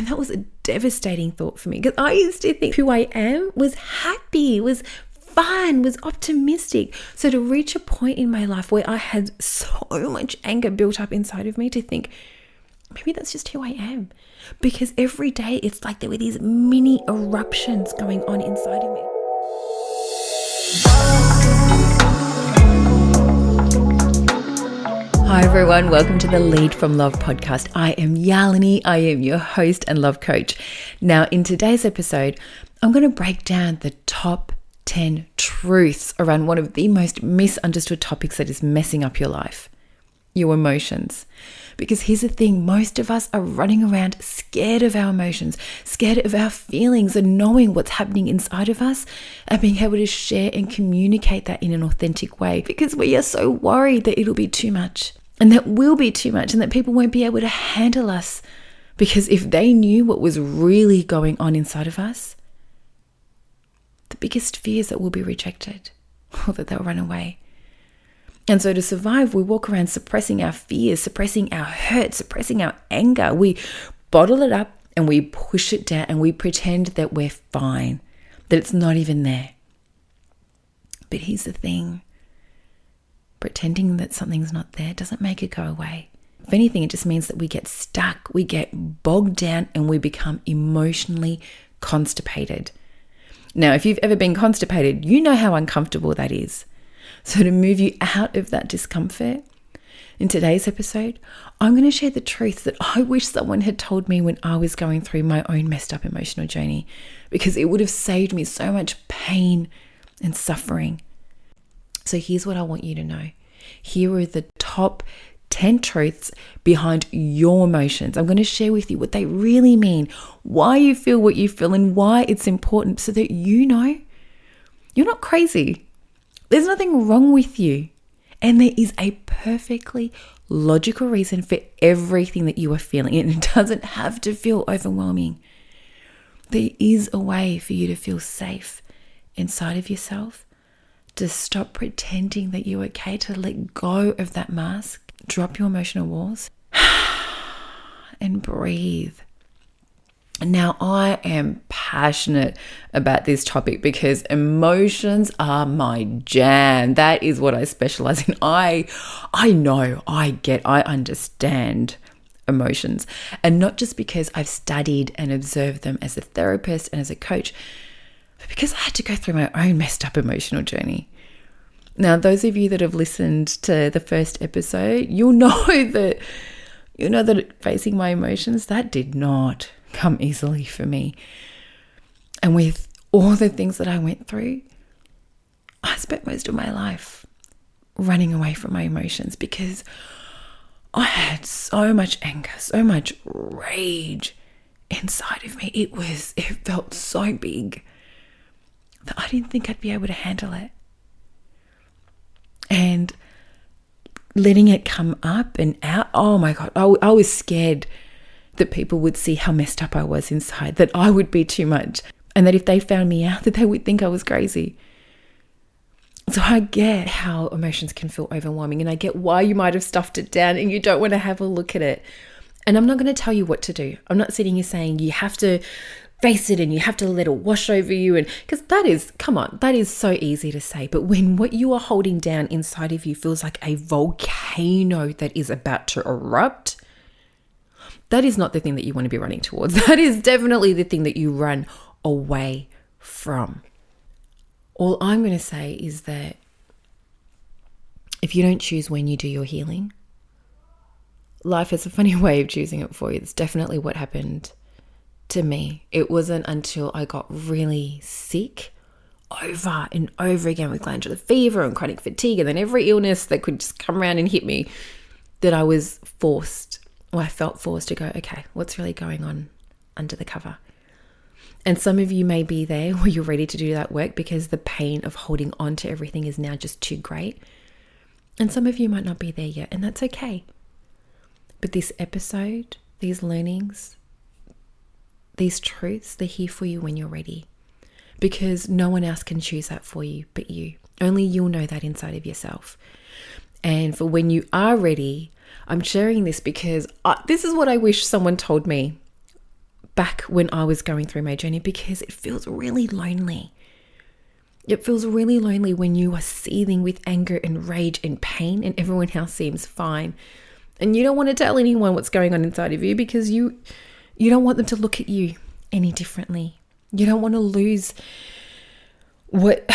And that was a devastating thought for me, because I used to think who I am was happy, was fun, was optimistic. So to reach a point in my life where I had so much anger built up inside of me, to think, maybe that's just who I am. Because every day it's like there were these mini eruptions going on inside of me. Hi everyone, welcome to the Lead from Love podcast. I am Yalini, I am your host and love coach. Now in today's episode, I'm going to break down the top 10 truths around one of the most misunderstood topics that is messing up your life, your emotions. Because here's the thing, most of us are running around scared of our emotions, scared of our feelings and knowing what's happening inside of us and being able to share and communicate that in an authentic way, because we are so worried that it'll be too much and that will be too much and that people won't be able to handle us. Because if they knew what was really going on inside of us, the biggest fear is that we'll be rejected or that they'll run away. And so to survive, we walk around suppressing our fears, suppressing our hurt, suppressing our anger. We bottle it up and we push it down and we pretend that we're fine, that it's not even there. But here's the thing, pretending that something's not there doesn't make it go away. If anything, it just means that we get stuck, we get bogged down and we become emotionally constipated. Now, if you've ever been constipated, you know how uncomfortable that is. So to move you out of that discomfort, in today's episode, I'm going to share the truth that I wish someone had told me when I was going through my own messed up emotional journey, because it would have saved me so much pain and suffering. So here's what I want you to know. Here are the top 10 truths behind your emotions. I'm going to share with you what they really mean, why you feel what you feel, and why it's important, so that you know you're not crazy. There's nothing wrong with you. And there is a perfectly logical reason for everything that you are feeling. And it doesn't have to feel overwhelming. There is a way for you to feel safe inside of yourself, to stop pretending that you're okay, to let go of that mask, drop your emotional walls, and breathe. Now, I am passionate about this topic because emotions are my jam. That is what I specialize in. I know, I understand emotions. And not just because I've studied and observed them as a therapist and as a coach, but because I had to go through my own messed up emotional journey. Now, those of you that have listened to the first episode, you'll know that facing my emotions, that did not come easily for me. And with all the things that I went through, I spent most of my life running away from my emotions because I had so much anger, so much rage inside of me. It felt so big that I didn't think I'd be able to handle it. And letting it come up and out, oh my God, I was scared that people would see how messed up I was inside, that I would be too much, and that if they found me out, that they would think I was crazy. So I get how emotions can feel overwhelming, and I get why you might have stuffed it down and you don't want to have a look at it. And I'm not going to tell you what to do. I'm not sitting here saying you have to face it and you have to let it wash over you, and because that is so easy to say. But when what you are holding down inside of you feels like a volcano that is about to erupt, that is not the thing that you want to be running towards. That is definitely the thing that you run away from. All I'm going to say is that if you don't choose when you do your healing, life has a funny way of choosing it for you. That's definitely what happened to me. It wasn't until I got really sick over and over again with glandular fever and chronic fatigue and then every illness that could just come around and hit me that I felt forced to go, okay, what's really going on under the cover? And some of you may be there where you're ready to do that work because the pain of holding on to everything is now just too great. And some of you might not be there yet, and that's okay. But this episode, these learnings, these truths, they're here for you when you're ready. Because no one else can choose that for you but you. Only you'll know that inside of yourself. And for when you are ready, I'm sharing this because this is what I wish someone told me back when I was going through my journey, because it feels really lonely. It feels really lonely when you are seething with anger and rage and pain and everyone else seems fine. And you don't want to tell anyone what's going on inside of you because you don't want them to look at you any differently. You don't want to lose what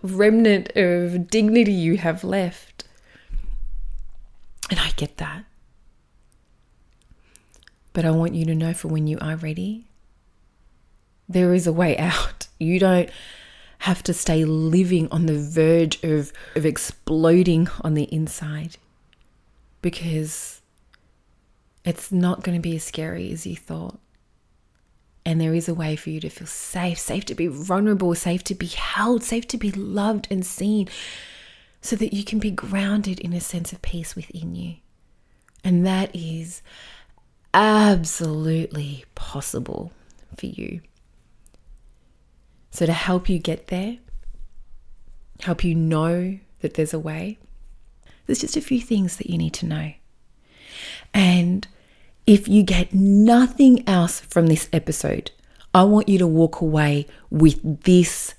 remnant of dignity you have left. And I get that. But I want you to know, for when you are ready, there is a way out. You don't have to stay living on the verge of exploding on the inside, because it's not going to be as scary as you thought. And there is a way for you to feel safe to be vulnerable, safe to be held, safe to be loved and seen, so that you can be grounded in a sense of peace within you. And that is absolutely possible for you. So to help you get there, help you know that there's a way, there's just a few things that you need to know. And if you get nothing else from this episode, I want you to walk away with this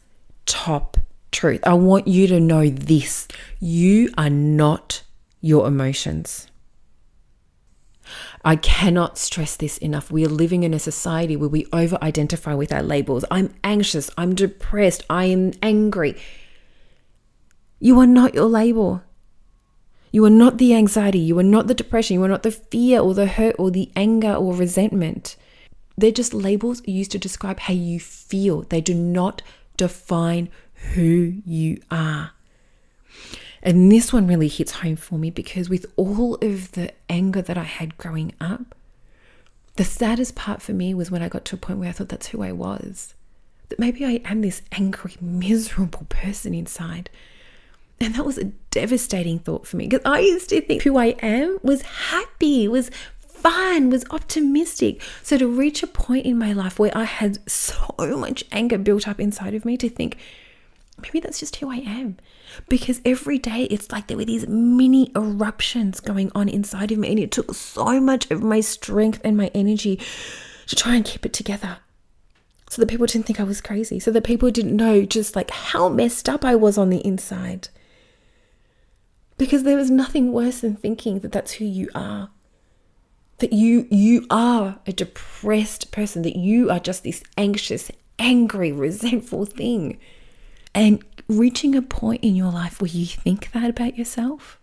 top truth. I want you to know this: you are not your emotions. I cannot stress this enough. We are living in a society where we over-identify with our labels. I'm anxious, I'm depressed, I am angry. You are not your label. You are not the anxiety, you are not the depression, you are not the fear or the hurt or the anger or resentment. They're just labels used to describe how you feel. They do not define who you are. And this one really hits home for me, because with all of the anger that I had growing up, the saddest part for me was when I got to a point where I thought that's who I was. That maybe I am this angry, miserable person inside. And that was a devastating thought for me, because I used to think who I am was happy, was fun, was optimistic. So to reach a point in my life where I had so much anger built up inside of me, to think, maybe that's just who I am. Because every day it's like there were these mini eruptions going on inside of me, and it took so much of my strength and my energy to try and keep it together, so that people didn't think I was crazy, so that people didn't know just like how messed up I was on the inside. Because there was nothing worse than thinking that that's who you are. That you are a depressed person, that you are just this anxious, angry, resentful thing. And reaching a point in your life where you think that about yourself,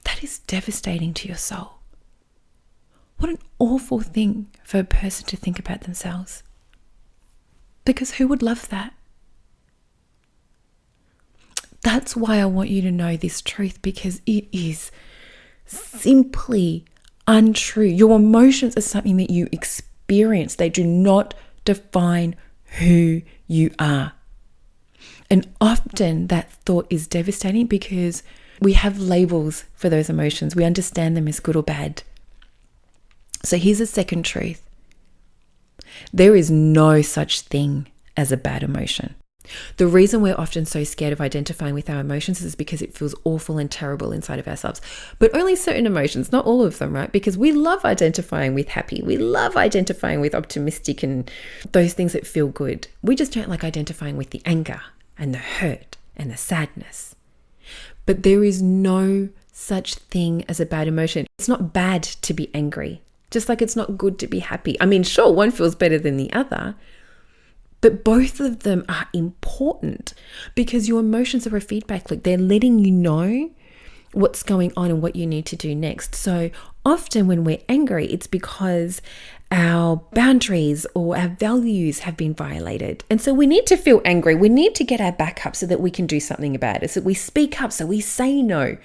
that is devastating to your soul. What an awful thing for a person to think about themselves. Because who would love that? That's why I want you to know this truth, because it is simply untrue. Your emotions are something that you experience. They do not define who you are. And often that thought is devastating, because we have labels for those emotions. We understand them as good or bad. So here's a second truth. There is no such thing as a bad emotion. The reason we're often so scared of identifying with our emotions is because it feels awful and terrible inside of ourselves. But only certain emotions, not all of them, right? Because we love identifying with happy. We love identifying with optimistic and those things that feel good. We just don't like identifying with the anger and the hurt and the sadness. But there is no such thing as a bad emotion. It's not bad to be angry, just like it's not good to be happy. I mean, sure, one feels better than the other, but both of them are important, because your emotions are a feedback loop. They're letting you know what's going on and what you need to do next. So often when we're angry, it's because our boundaries or our values have been violated. And so we need to feel angry. We need to get our back up so that we can do something about it. So we speak up, so we say no.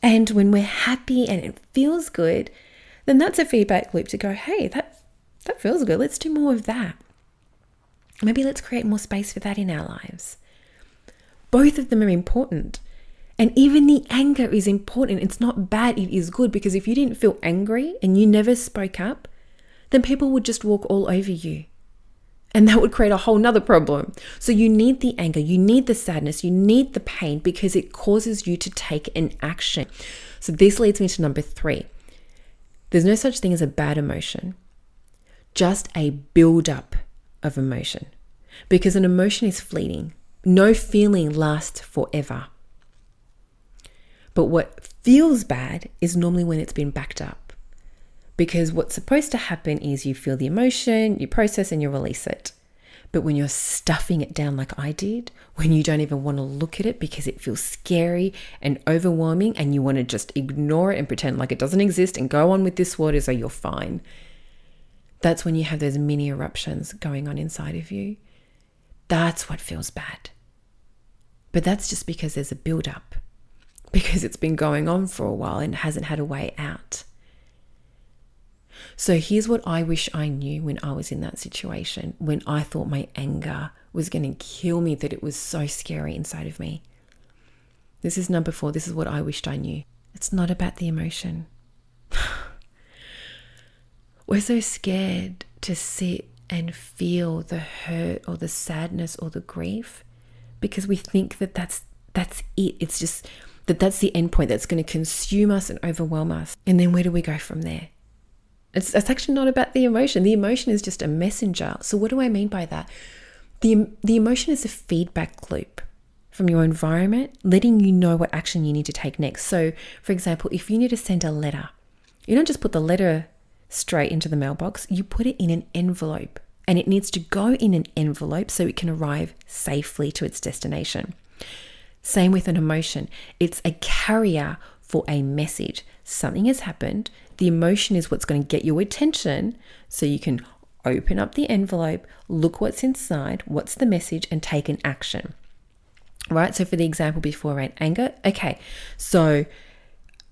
And when we're happy and it feels good, then that's a feedback loop to go, hey, that feels good. Let's do more of that. Maybe let's create more space for that in our lives. Both of them are important. And even the anger is important. It's not bad, it is good, because if you didn't feel angry and you never spoke up, then people would just walk all over you. And that would create a whole nother problem. So you need the anger, you need the sadness, you need the pain, because it causes you to take an action. So this leads me to number 3. There's no such thing as a bad emotion, just a build-up of emotion. Because an emotion is fleeting. No feeling lasts forever. But what feels bad is normally when it's been backed up. Because what's supposed to happen is you feel the emotion, you process and you release it. But when you're stuffing it down like I did, when you don't even want to look at it because it feels scary and overwhelming and you want to just ignore it and pretend like it doesn't exist and go on with this world as though you're fine, that's when you have those mini eruptions going on inside of you. That's what feels bad. But that's just because there's a build-up, because it's been going on for a while and hasn't had a way out. So here's what I wish I knew when I was in that situation, when I thought my anger was going to kill me, that it was so scary inside of me. This is number 4. This is what I wished I knew. It's not about the emotion. We're so scared to sit and feel the hurt or the sadness or the grief because we think that that's it. It's just that's the end point that's going to consume us and overwhelm us. And then where do we go from there? It's actually not about the emotion. The emotion is just a messenger. So what do I mean by that? The emotion is a feedback loop from your environment, letting you know what action you need to take next. So, for example, if you need to send a letter, you don't just put the letter straight into the mailbox. You put it in an envelope, and it needs to go in an envelope so it can arrive safely to its destination. Same with an emotion. It's a carrier for a message. Something has happened. The emotion is what's going to get your attention so you can open up the envelope, look what's inside, what's the message, and take an action. Right? So for the example before around anger, okay, so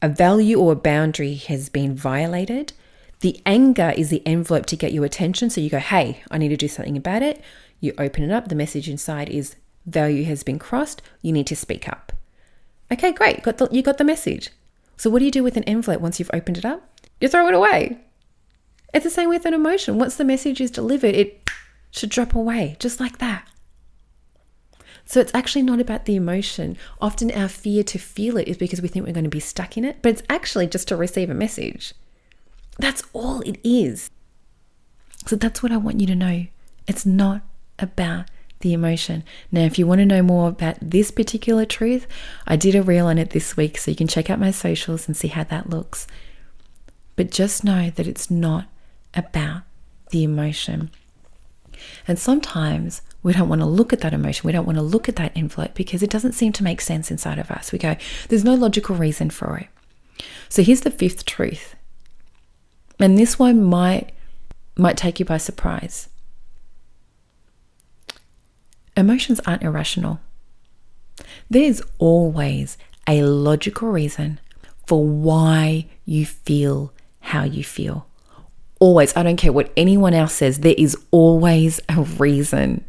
a value or a boundary has been violated. The anger is the envelope to get your attention. So you go, hey, I need to do something about it. You open it up. The message inside is value has been crossed. You need to speak up. Okay, great. You got the message. So what do you do with an envelope once you've opened it up? You throw it away. It's the same with an emotion. Once the message is delivered, it should drop away just like that. So it's actually not about the emotion. Often our fear to feel it is because we think we're going to be stuck in it, but it's actually just to receive a message. That's all it is. So that's what I want you to know. It's not about the emotion. Now, if you want to know more about this particular truth, I did a reel on it this week, so you can check out my socials and see how that looks. But just know that it's not about the emotion. And sometimes we don't want to look at that emotion. We don't want to look at that envelope because it doesn't seem to make sense inside of us. We go, there's no logical reason for it. So here's the 5th truth. And this one might take you by surprise. Emotions aren't irrational. There's always a logical reason for why you feel how you feel. Always. I don't care what anyone else says. There is always a reason.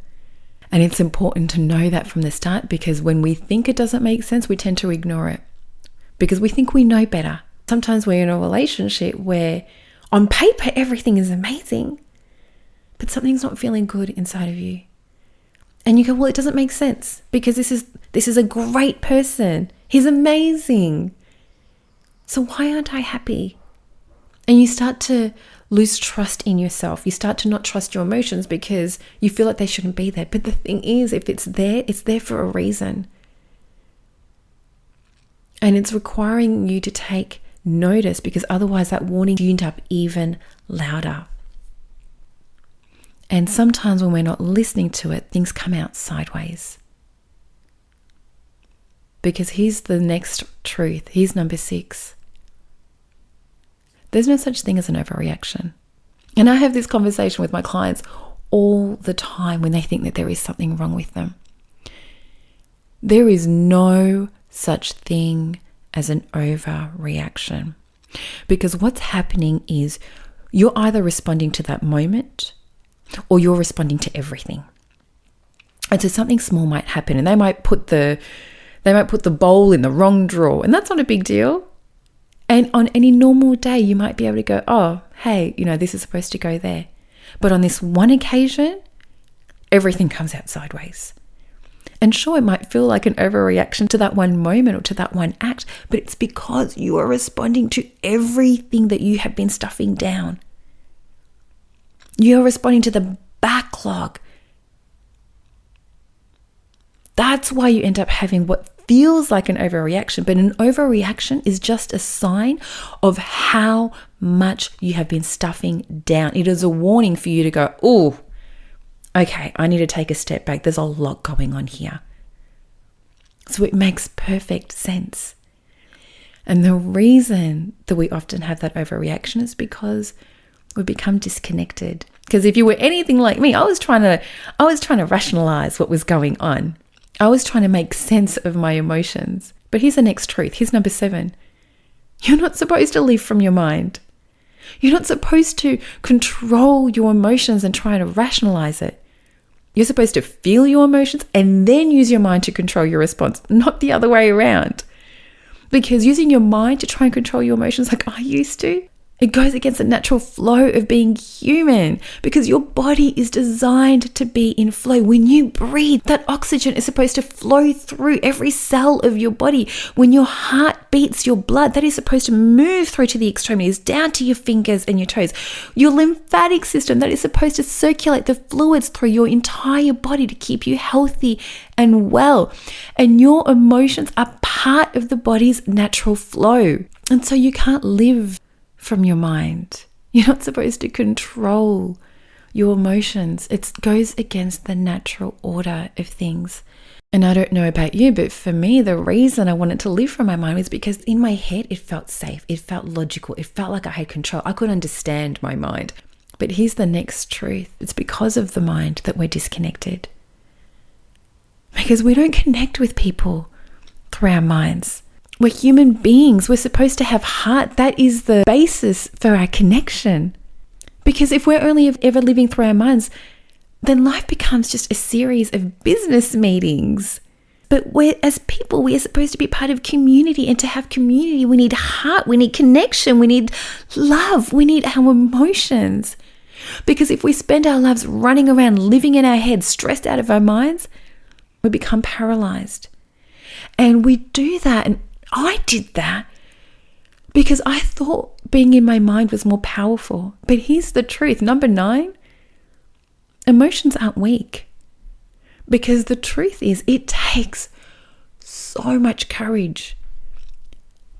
And it's important to know that from the start, because when we think it doesn't make sense, we tend to ignore it because we think we know better. Sometimes we're in a relationship where on paper everything is amazing, but something's not feeling good inside of you. And you go, well, it doesn't make sense because this is a great person. He's amazing. So why aren't I happy? And you start to lose trust in yourself. You start to not trust your emotions because you feel like they shouldn't be there. But the thing is, if it's there for a reason. And it's requiring you to take notice, because otherwise that warning tuned up even louder. And sometimes when we're not listening to it, things come out sideways. Because here's the next truth. Here's number 6. There's no such thing as an overreaction. And I have this conversation with my clients all the time when they think that there is something wrong with them. There is no such thing as an overreaction. Because what's happening is you're either responding to that moment or you're responding to everything. And so something small might happen and they might put the bowl in the wrong drawer, and that's not a big deal. And on any normal day, you might be able to go, oh, hey, this is supposed to go there. But on this one occasion, everything comes out sideways. And sure, it might feel like an overreaction to that one moment or to that one act, but it's because you are responding to everything that you have been stuffing down. You're responding to the backlog. That's why you end up having what feels like an overreaction, but an overreaction is just a sign of how much you have been stuffing down. It is a warning for you to go, oh, okay, I need to take a step back. There's a lot going on here. So it makes perfect sense. And the reason that we often have that overreaction is because we become disconnected. Because if you were anything like me, I was trying to rationalize what was going on. I was trying to make sense of my emotions. But here's the next truth. Here's number 7. You're not supposed to live from your mind. You're not supposed to control your emotions and try to rationalize it. You're supposed to feel your emotions and then use your mind to control your response, not the other way around. Because using your mind to try and control your emotions like I used to, it goes against the natural flow of being human, because your body is designed to be in flow. When you breathe, that oxygen is supposed to flow through every cell of your body. When your heart beats, your blood, that is supposed to move through to the extremities, down to your fingers and your toes. Your lymphatic system, that is supposed to circulate the fluids through your entire body to keep you healthy and well. And your emotions are part of the body's natural flow. And so you can't live from your mind. You're not supposed to control your emotions. It goes against the natural order of things. And I don't know about you, but for me, the reason I wanted to live from my mind was because in my head, it felt safe. It felt logical. It felt like I had control. I could understand my mind. But here's the next truth. It's because of the mind that we're disconnected. Because we don't connect with people through our minds. We're human beings. We're supposed to have heart. That is the basis for our connection. Because if we're only ever living through our minds, then life becomes just a series of business meetings. But as people, we are supposed to be part of community. And to have community, we need heart. We need connection. We need love. We need our emotions. Because if we spend our lives running around, living in our heads, stressed out of our minds, we become paralyzed. And we do that, and I did that because I thought being in my mind was more powerful. But here's the truth. Number 9, emotions aren't weak. Because the truth is, it takes so much courage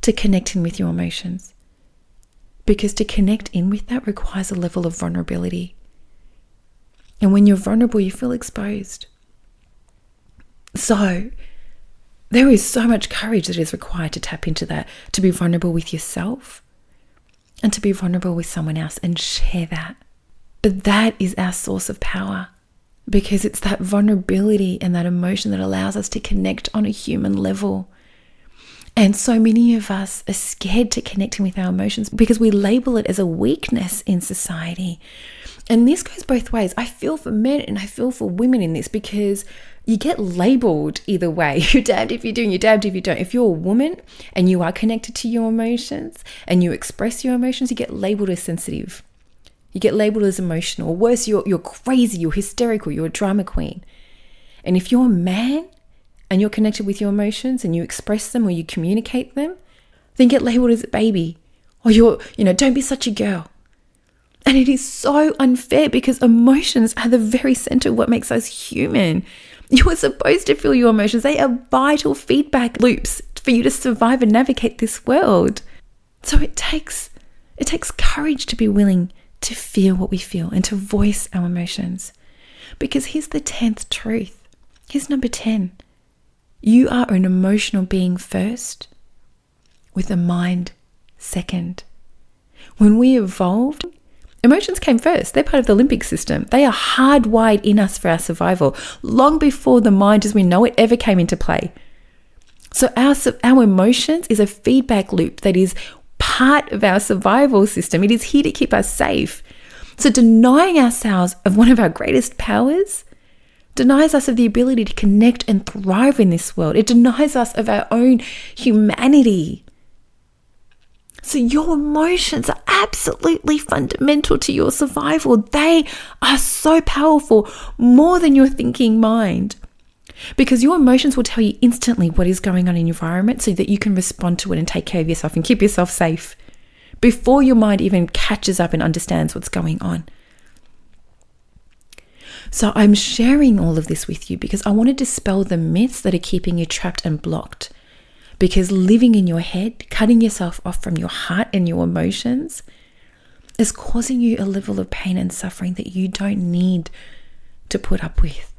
to connect in with your emotions. Because to connect in with that requires a level of vulnerability. And when you're vulnerable, you feel exposed. So there is so much courage that is required to tap into that, to be vulnerable with yourself and to be vulnerable with someone else and share that. But that is our source of power, because it's that vulnerability and that emotion that allows us to connect on a human level. And so many of us are scared to connecting with our emotions because we label it as a weakness in society. And this goes both ways. I feel for men and I feel for women in this, because you get labeled either way. You're damned if you do and you're damned if you don't. If you're a woman and you are connected to your emotions and you express your emotions, you get labeled as sensitive. You get labeled as emotional. Or worse, you're crazy, you're hysterical, you're a drama queen. And if you're a man and you're connected with your emotions and you express them or you communicate them, then get labeled as a baby. Or don't be such a girl. And it is so unfair, because emotions are the very center of what makes us human. You are supposed to feel your emotions. They are vital feedback loops for you to survive and navigate this world. So it takes courage to be willing to feel what we feel and to voice our emotions. Because here's the 10th truth. Here's number 10. You are an emotional being first, with a mind second. When we evolved, emotions came first. They're part of the limbic system. They are hardwired in us for our survival, long before the mind as we know it ever came into play. So our emotions is a feedback loop that is part of our survival system. It is here to keep us safe. So denying ourselves of one of our greatest powers denies us of the ability to connect and thrive in this world. It denies us of our own humanity. So your emotions are absolutely fundamental to your survival. They are so powerful, more than your thinking mind. Because your emotions will tell you instantly what is going on in your environment so that you can respond to it and take care of yourself and keep yourself safe before your mind even catches up and understands what's going on. So I'm sharing all of this with you because I want to dispel the myths that are keeping you trapped and blocked. Because living in your head, cutting yourself off from your heart and your emotions is causing you a level of pain and suffering that you don't need to put up with.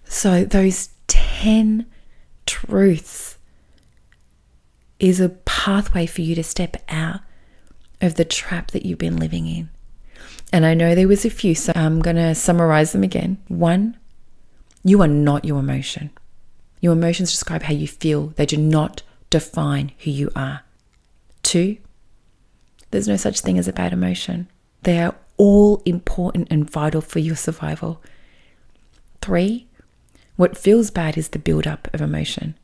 So those 10 truths is a pathway for you to step out of the trap that you've been living in. And I know there was a few, so I'm going to summarize them again. 1, you are not your emotion. Your emotions describe how you feel. They do not define who you are. 2, there's no such thing as a bad emotion. They are all important and vital for your survival. 3, what feels bad is the build-up of emotion.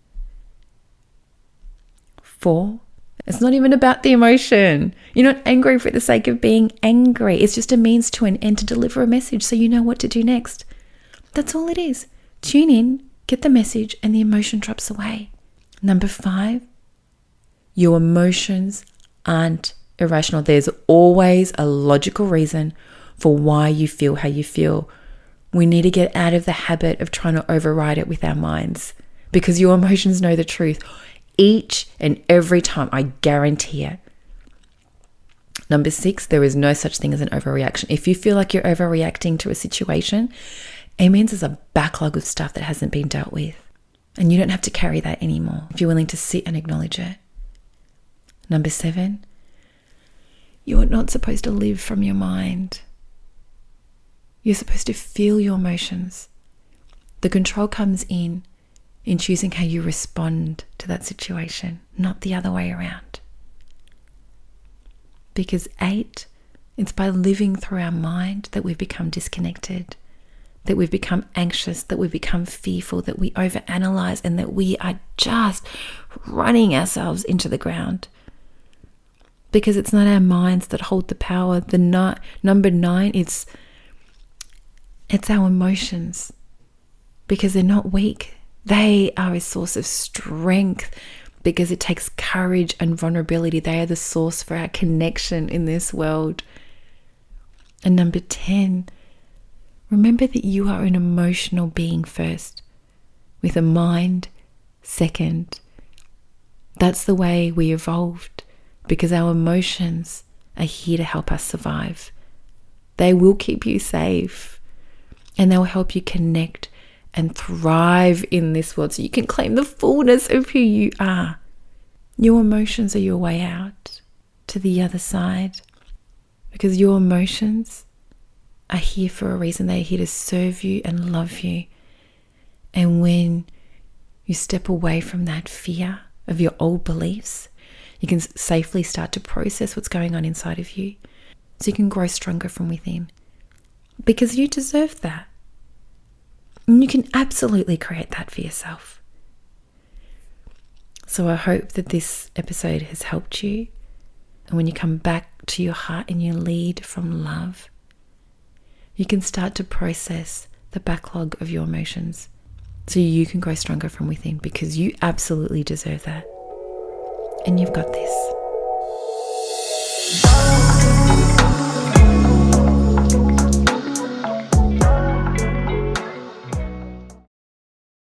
4, it's not even about the emotion. You're not angry for the sake of being angry. It's just a means to an end to deliver a message so you know what to do next. That's all it is. Tune in, get the message, and the emotion drops away. 5, your emotions aren't irrational. There's always a logical reason for why you feel how you feel. We need to get out of the habit of trying to override it with our minds because your emotions know the truth each and every time. I guarantee it. 6, there is no such thing as an overreaction. If you feel like you're overreacting to a situation, it means there's a backlog of stuff that hasn't been dealt with. And you don't have to carry that anymore if you're willing to sit and acknowledge it. 7, you are not supposed to live from your mind. You're supposed to feel your emotions. The control comes in choosing how you respond to that situation, not the other way around. Because 8, it's by living through our mind that we've become disconnected, that we've become anxious, that we've become fearful, that we overanalyze, and that we are just running ourselves into the ground. Because it's not our minds that hold the power. The number 9, it's our emotions. Because they're not weak. They are a source of strength because it takes courage and vulnerability. They are the source for our connection in this world. And number 10, remember that you are an emotional being first, with a mind second. That's the way we evolved, because our emotions are here to help us survive. They will keep you safe, and they will help you connect and thrive in this world so you can claim the fullness of who you are. Your emotions are your way out to the other side, because your emotions are here for a reason. They're here to serve you and love you. And when you step away from that fear of your old beliefs, you can safely start to process what's going on inside of you so you can grow stronger from within, because you deserve that. And you can absolutely create that for yourself. So I hope that this episode has helped you. And when you come back to your heart and you lead from love, you can start to process the backlog of your emotions so you can grow stronger from within, because you absolutely deserve that. And you've got this.